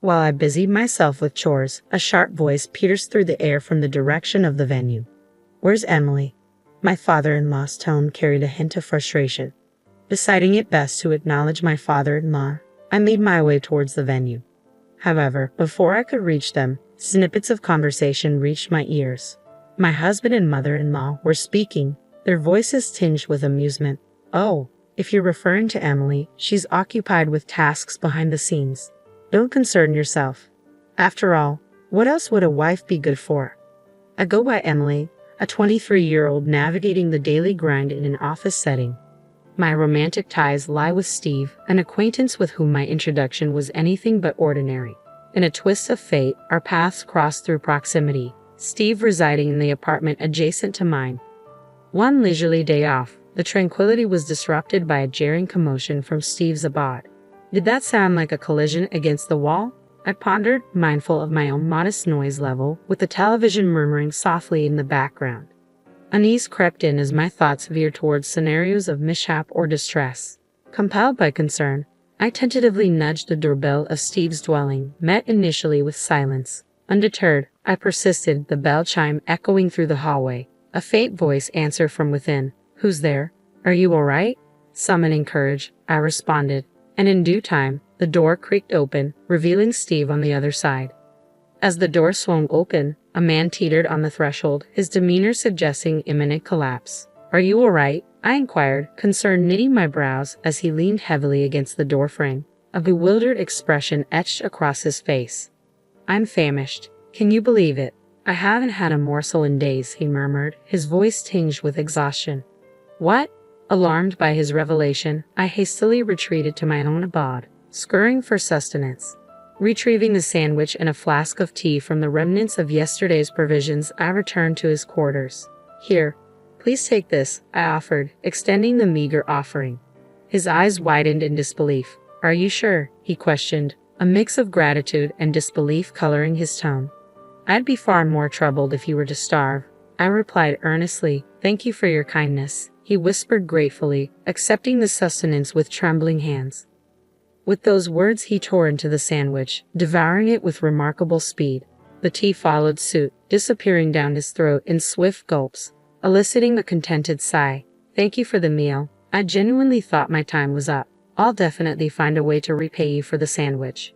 While I busied myself with chores, a sharp voice pierced through the air from the direction of the venue. "Where's Emily?" My father-in-law's tone carried a hint of frustration. Deciding it best to acknowledge my father-in-law, I made my way towards the venue. However, before I could reach them, snippets of conversation reached my ears. My husband and mother-in-law were speaking, their voices tinged with amusement. "Oh, if you're referring to Emily, she's occupied with tasks behind the scenes. Don't concern yourself. After all, what else would a wife be good for?" I go by Emily, a 23-year-old navigating the daily grind in an office setting. My romantic ties lie with Steve, an acquaintance with whom my introduction was anything but ordinary. In a twist of fate, our paths crossed through proximity, Steve residing in the apartment adjacent to mine. One leisurely day off, the tranquility was disrupted by a jarring commotion from Steve's abode. Did that sound like a collision against the wall? I pondered, mindful of my own modest noise level, with the television murmuring softly in the background. Unease crept in as my thoughts veered towards scenarios of mishap or distress. Compelled by concern, I tentatively nudged the doorbell of Steve's dwelling, met initially with silence. Undeterred, I persisted, the bell chime echoing through the hallway. A faint voice answered from within. "Who's there? Are you all right?" Summoning courage, I responded, and in due time, the door creaked open, revealing Steve on the other side. As the door swung open, a man teetered on the threshold, his demeanor suggesting imminent collapse. "Are you all right?" I inquired, concern knitting my brows as he leaned heavily against the doorframe. A bewildered expression etched across his face. "I'm famished. Can you believe it? I haven't had a morsel in days," he murmured, his voice tinged with exhaustion. "What?" Alarmed by his revelation, I hastily retreated to my own abode, scurrying for sustenance. Retrieving the sandwich and a flask of tea from the remnants of yesterday's provisions, I returned to his quarters. "Here, please take this," I offered, extending the meager offering. His eyes widened in disbelief. "Are you sure?" he questioned, a mix of gratitude and disbelief coloring his tone. "I'd be far more troubled if you were to starve," I replied earnestly. "Thank you for your kindness," he whispered gratefully, accepting the sustenance with trembling hands. With those words he tore into the sandwich, devouring it with remarkable speed. The tea followed suit, disappearing down his throat in swift gulps, eliciting a contented sigh. "Thank you for the meal. I genuinely thought my time was up. I'll definitely find a way to repay you for the sandwich."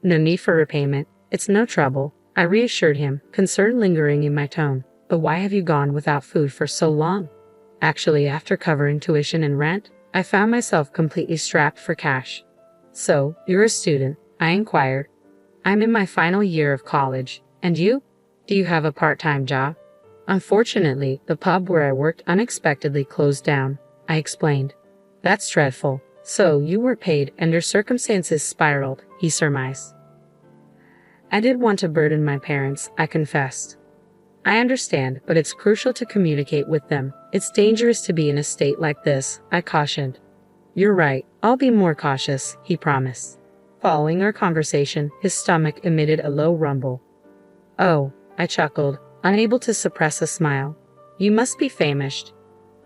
"No need for repayment. It's no trouble," I reassured him, concern lingering in my tone. "But why have you gone without food for so long?" Actually, after covering tuition and rent, I found myself completely strapped for cash. "So, you're a student?" I inquired. "I'm in my final year of college. And you? Do you have a part-time job?" "Unfortunately, the pub where I worked unexpectedly closed down," I explained. "That's dreadful. So, you were paid and your circumstances spiraled," he surmised. "I didn't want to burden my parents," I confessed. "I understand, but it's crucial to communicate with them. It's dangerous to be in a state like this," I cautioned. "You're right. I'll be more cautious," he promised. Following our conversation, his stomach emitted a low rumble. "Oh," I chuckled, unable to suppress a smile. "You must be famished."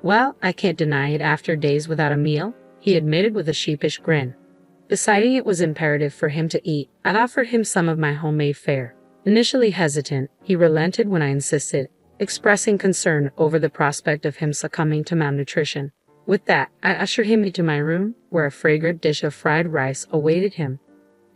"Well, I can't deny it after days without a meal," he admitted with a sheepish grin. Deciding it was imperative for him to eat, I offered him some of my homemade fare. Initially hesitant, he relented when I insisted, expressing concern over the prospect of him succumbing to malnutrition. With that, I ushered him into my room, where a fragrant dish of fried rice awaited him.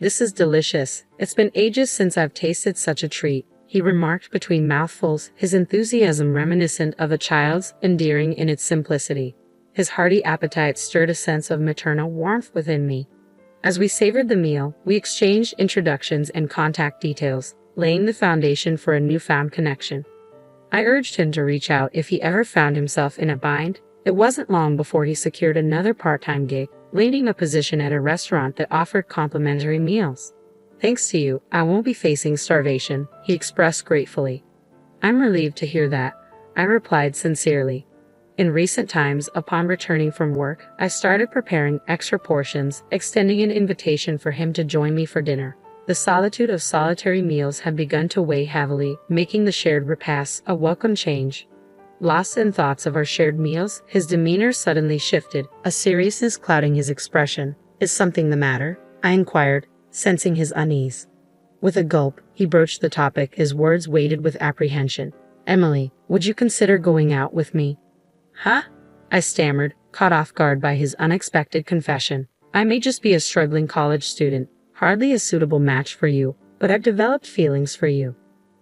"This is delicious. It's been ages since I've tasted such a treat," he remarked between mouthfuls, his enthusiasm reminiscent of a child's, endearing in its simplicity. His hearty appetite stirred a sense of maternal warmth within me. As we savored the meal, we exchanged introductions and contact details, laying the foundation for a newfound connection. I urged him to reach out if he ever found himself in a bind. It wasn't long before he secured another part-time gig, landing a position at a restaurant that offered complimentary meals. "Thanks to you, I won't be facing starvation," he expressed gratefully. "I'm relieved to hear that," I replied sincerely. In recent times, upon returning from work, I started preparing extra portions, extending an invitation for him to join me for dinner. The solitude of solitary meals had begun to weigh heavily, making the shared repasts a welcome change. Lost in thoughts of our shared meals, his demeanor suddenly shifted, a seriousness clouding his expression. "Is something the matter?" I inquired, sensing his unease. With a gulp, he broached the topic, his words weighted with apprehension. Emily, would you consider going out with me? Huh? I stammered, caught off guard by his unexpected confession. I may just be a struggling college student, hardly a suitable match for you, but I've developed feelings for you.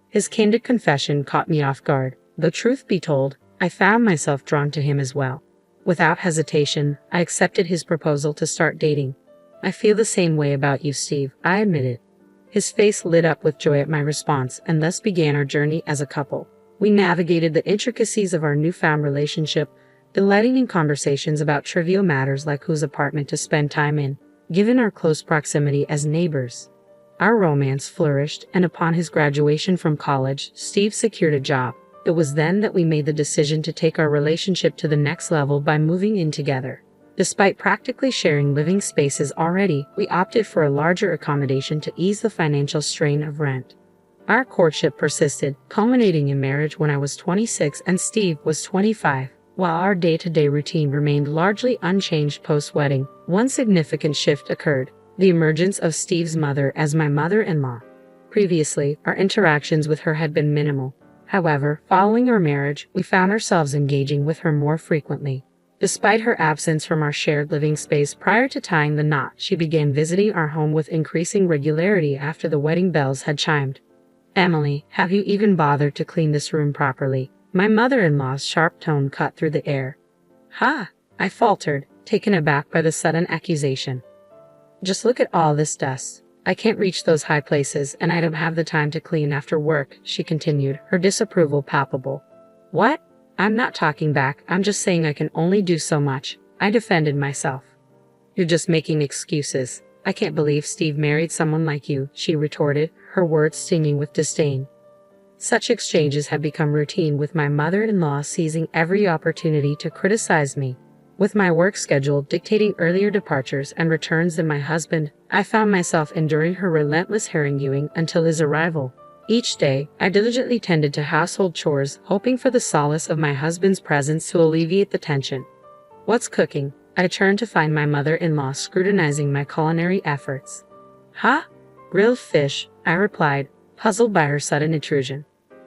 His candid confession caught me off guard, though truth be told, I found myself drawn to him as well. Without hesitation, I accepted his proposal to start dating. I feel the same way about you, Steve, I admitted. His face lit up with joy at my response, and thus began our journey as a couple. We navigated the intricacies of our newfound relationship, delighting in conversations about trivial matters like whose apartment to spend time in, given our close proximity as neighbors. Our romance flourished, and upon his graduation from college, Steve secured a job. It was then that we made the decision to take our relationship to the next level by moving in together. Despite practically sharing living spaces already, we opted for a larger accommodation to ease the financial strain of rent. Our courtship persisted, culminating in marriage when I was 26 and Steve was 25. While our day-to-day routine remained largely unchanged post-wedding, one significant shift occurred: the emergence of Steve's mother as my mother-in-law. Previously, our interactions with her had been minimal. However, following our marriage, we found ourselves engaging with her more frequently. Despite her absence from our shared living space prior to tying the knot, she began visiting our home with increasing regularity after the wedding bells had chimed. Emily, have you even bothered to clean this room properly? My mother-in-law's sharp tone cut through the air. Ha! I faltered, taken aback by the sudden accusation. Just look at all this dust. I can't reach those high places, and I don't have the time to clean after work, she continued, her disapproval palpable. What? I'm not talking back, I'm just saying I can only do so much. I defended myself. You're just making excuses. I can't believe Steve married someone like you, she retorted, her words stinging with disdain. Such exchanges had become routine, with my mother-in-law seizing every opportunity to criticize me. With my work schedule dictating earlier departures and returns than my husband, I found myself enduring her relentless haranguing until his arrival. Each day, I diligently tended to household chores, hoping for the solace of my husband's presence to alleviate the tension. What's cooking? I turned to find my mother-in-law scrutinizing my culinary efforts. Huh? Grilled fish, I replied, puzzled by her sudden intrusion.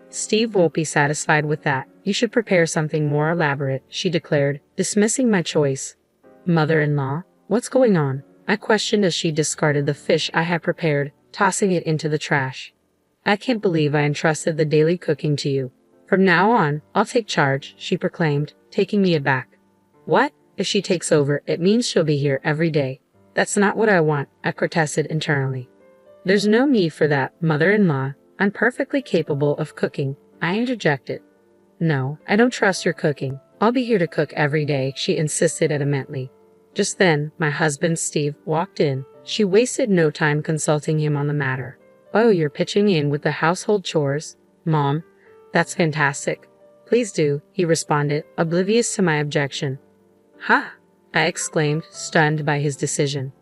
Steve won't be satisfied with that. You should prepare something more elaborate, she declared, dismissing my choice. Mother-in-law, what's going on? I questioned as she discarded the fish I had prepared, tossing it into the trash. I can't believe I entrusted the daily cooking to you. From now on, I'll take charge, she proclaimed, taking me aback. What? If she takes over, it means she'll be here every day. That's not what I want, I protested internally. There's no need for that, mother-in-law. I'm perfectly capable of cooking, I interjected. No, I don't trust your cooking. I'll be here to cook every day, she insisted adamantly. Just then, my husband Steve walked in. She wasted no time consulting him on the matter. Oh, you're pitching in with the household chores? Mom, that's fantastic. Please do, he responded, oblivious to my objection. Ha! I exclaimed, stunned by his decision.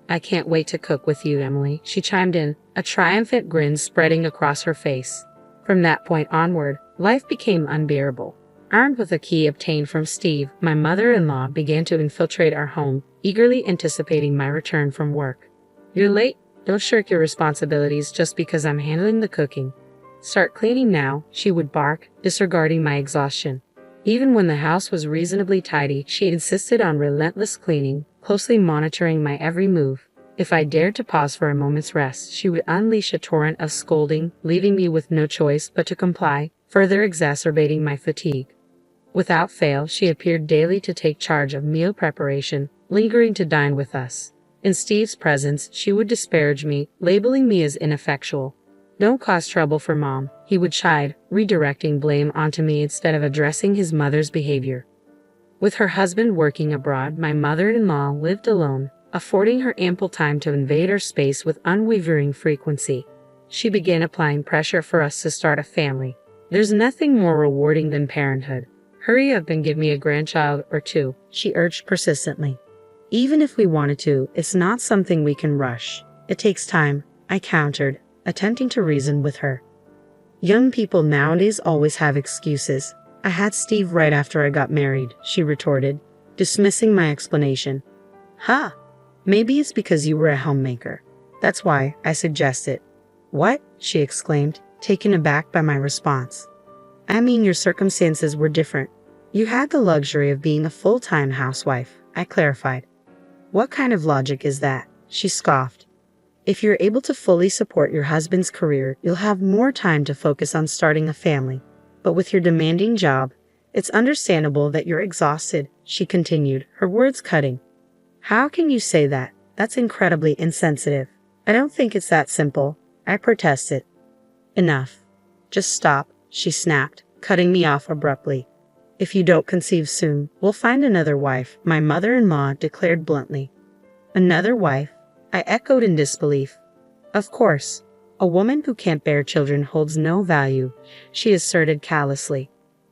I can't wait to cook with you, Emily, she chimed in, a triumphant grin spreading across her face. From that point onward, life became unbearable. Armed with a key obtained from Steve, my mother-in-law began to infiltrate our home, eagerly anticipating my return from work. You're late? Don't shirk your responsibilities just because I'm handling the cooking. Start cleaning now, she would bark, disregarding my exhaustion. Even when the house was reasonably tidy, she insisted on relentless cleaning, closely monitoring my every move. If I dared to pause for a moment's rest, she would unleash a torrent of scolding, leaving me with no choice but to comply, further exacerbating my fatigue. Without fail, she appeared daily to take charge of meal preparation, lingering to dine with us. In Steve's presence, she would disparage me, labeling me as ineffectual. Don't cause trouble for Mom, he would chide, redirecting blame onto me instead of addressing his mother's behavior. With her husband working abroad, my mother-in-law lived alone, affording her ample time to invade our space with unwavering frequency. She began applying pressure for us to start a family. There's nothing more rewarding than parenthood. Hurry up and give me a grandchild or two, she urged persistently. Even if we wanted to, it's not something we can rush. It takes time, I countered, attempting to reason with her. Young people nowadays always have excuses. I had Steve right after I got married, she retorted, dismissing my explanation. Ha! Maybe it's because you were a homemaker. That's why, I suggested. What? She exclaimed, taken aback by my response. I mean, your circumstances were different. You had the luxury of being a full-time housewife, I clarified. What kind of logic is that? She scoffed. If you're able to fully support your husband's career, you'll have more time to focus on starting a family. But with your demanding job, it's understandable that you're exhausted, she continued, her words cutting. How can you say that? That's incredibly insensitive. I don't think it's that simple, I protested. Enough. Just stop, she snapped, cutting me off abruptly. If you don't conceive soon, we'll find another wife, my mother-in-law declared bluntly. Another wife? I echoed in disbelief. Of course. A woman who can't bear children holds no value, she asserted callously.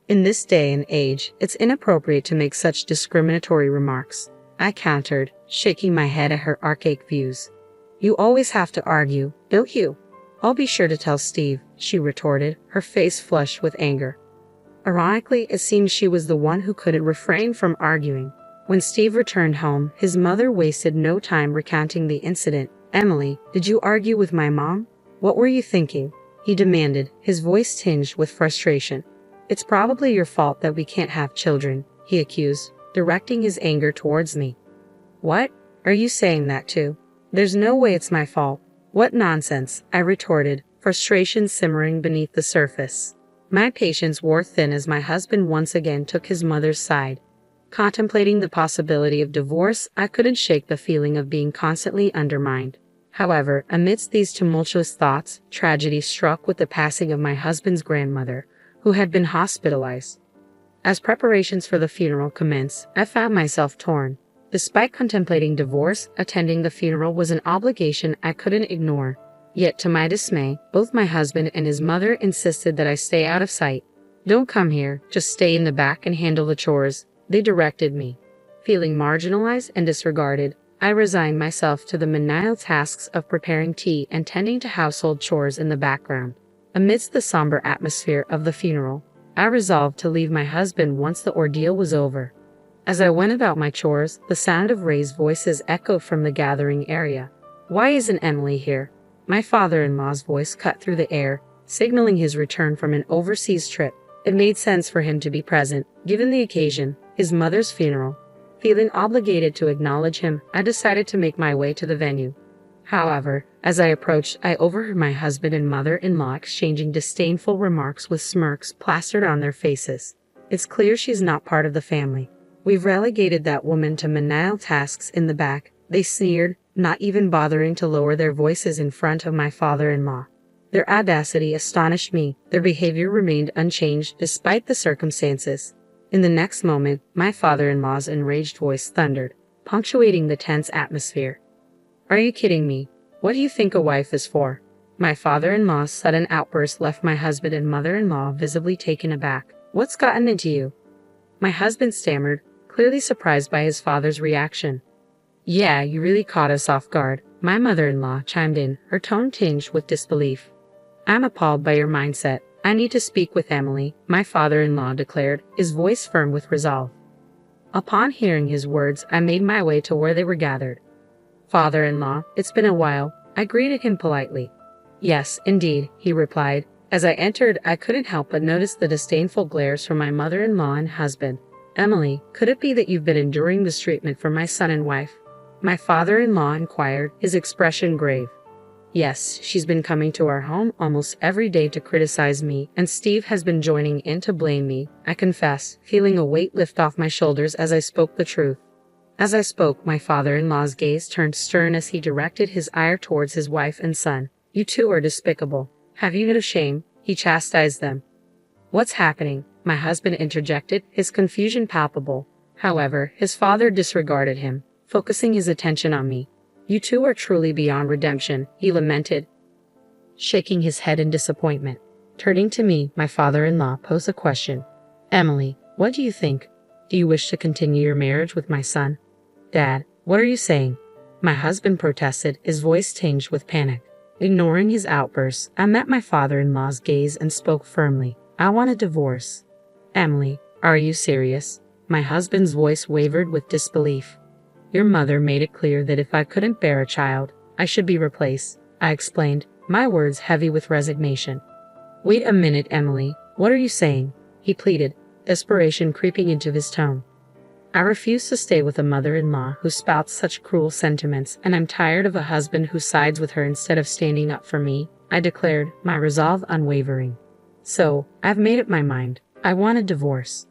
In this day and age, it's inappropriate to make such discriminatory remarks, I countered, shaking my head at her archaic views. You always have to argue, don't you? I'll be sure to tell Steve, she retorted, her face flushed with anger. Ironically, it seemed she was the one who couldn't refrain from arguing. When Steve returned home, his mother wasted no time recounting the incident. Emily, did you argue with my mom? What were you thinking? He demanded, his voice tinged with frustration. It's probably your fault that we can't have children, he accused, directing his anger towards me. What? Are you saying that too? There's no way it's my fault. What nonsense, I retorted, frustration simmering beneath the surface. My patience wore thin as my husband once again took his mother's side. Contemplating the possibility of divorce, I couldn't shake the feeling of being constantly undermined. However, amidst these tumultuous thoughts, tragedy struck with the passing of my husband's grandmother, who had been hospitalized. As preparations for the funeral commenced, I found myself torn. Despite contemplating divorce, attending the funeral was an obligation I couldn't ignore. Yet to my dismay, both my husband and his mother insisted that I stay out of sight. Don't come here, just stay in the back and handle the chores, they directed me. Feeling marginalized and disregarded, I resigned myself to the menial tasks of preparing tea and tending to household chores in the background. Amidst the somber atmosphere of the funeral, I resolved to leave my husband once the ordeal was over. As I went about my chores, the sound of raised voices echoed from the gathering area. Why isn't Emily here? My father-in-law's voice cut through the air, signaling his return from an overseas trip. It made sense for him to be present, given the occasion, his mother's funeral. Feeling obligated to acknowledge him, I decided to make my way to the venue. However, as I approached, I overheard my husband and mother-in-law exchanging disdainful remarks with smirks plastered on their faces. It's clear she's not part of the family. We've relegated that woman to menial tasks in the back, they sneered, not even bothering to lower their voices in front of my father-in-law. Their audacity astonished me. Their behavior remained unchanged despite the circumstances. In the next moment, my father-in-law's enraged voice thundered, punctuating the tense atmosphere. Are you kidding me? What do you think a wife is for? My father-in-law's sudden outburst left my husband and mother-in-law visibly taken aback. What's gotten into you? My husband stammered, clearly surprised by his father's reaction. Yeah, you really caught us off guard, my mother-in-law chimed in, her tone tinged with disbelief. I'm appalled by your mindset. I need to speak with Emily, my father-in-law declared, his voice firm with resolve. Upon hearing his words, I made my way to where they were gathered. Father-in-law, it's been a while, I greeted him politely. Yes, indeed, he replied. As I entered, I couldn't help but notice the disdainful glares from my mother-in-law and husband. Emily, could it be that you've been enduring this treatment from my son and wife? My father-in-law inquired, his expression grave. Yes, she's been coming to our home almost every day to criticize me, and Steve has been joining in to blame me, I confess, feeling a weight lift off my shoulders as I spoke the truth. As I spoke, my father-in-law's gaze turned stern as he directed his ire towards his wife and son. You two are despicable. Have you no shame? He chastised them. What's happening? My husband interjected, his confusion palpable. However, his father disregarded him, focusing his attention on me. You two are truly beyond redemption, he lamented, shaking his head in disappointment. Turning to me, my father-in-law posed a question. Emily, what do you think? Do you wish to continue your marriage with my son? Dad, what are you saying? My husband protested, his voice tinged with panic. Ignoring his outbursts, I met my father-in-law's gaze and spoke firmly. I want a divorce. Emily, are you serious? My husband's voice wavered with disbelief. Your mother made it clear that if I couldn't bear a child, I should be replaced, I explained, my words heavy with resignation. "Wait a minute, Emily. What are you saying?" he pleaded, desperation creeping into his tone. "I refuse to stay with a mother-in-law who spouts such cruel sentiments, and I'm tired of a husband who sides with her instead of standing up for me," I declared, my resolve unwavering. "So, I've made up my mind. I want a divorce."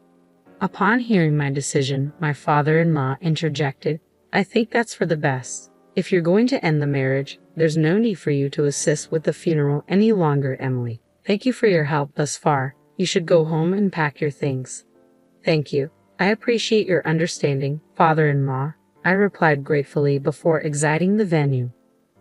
Upon hearing my decision, my father-in-law interjected, "I think that's for the best. If you're going to end the marriage, there's no need for you to assist with the funeral any longer, Emily. Thank you for your help thus far. You should go home and pack your things." "Thank you. I appreciate your understanding, father-in-law," I replied gratefully before exiting the venue.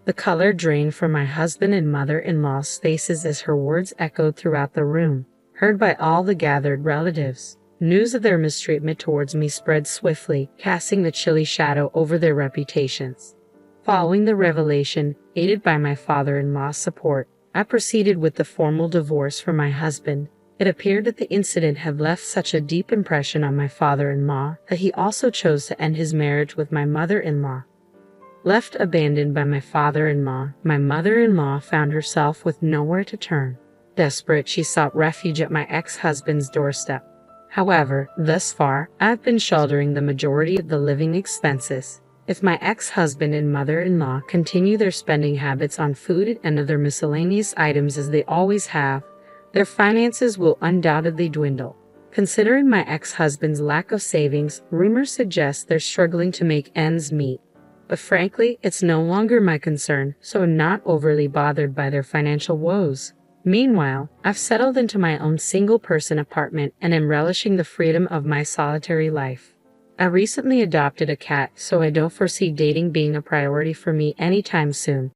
The color drained from my husband and mother-in-law's faces as her words echoed throughout the room, heard by all the gathered relatives. News of their mistreatment towards me spread swiftly, casting the chilly shadow over their reputations. Following the revelation, aided by my father-in-law's support, I proceeded with the formal divorce for my husband. It appeared that the incident had left such a deep impression on my father-in-law that he also chose to end his marriage with my mother-in-law. Left abandoned by my father-in-law, my mother-in-law found herself with nowhere to turn. Desperate, she sought refuge at my ex-husband's doorstep. However, thus far, I've been shouldering the majority of the living expenses. If my ex-husband and mother-in-law continue their spending habits on food and other miscellaneous items as they always have, their finances will undoubtedly dwindle. Considering my ex-husband's lack of savings, rumors suggest they're struggling to make ends meet. But frankly, it's no longer my concern, so I'm not overly bothered by their financial woes. Meanwhile, I've settled into my own single-person apartment and am relishing the freedom of my solitary life. I recently adopted a cat, so I don't foresee dating being a priority for me anytime soon.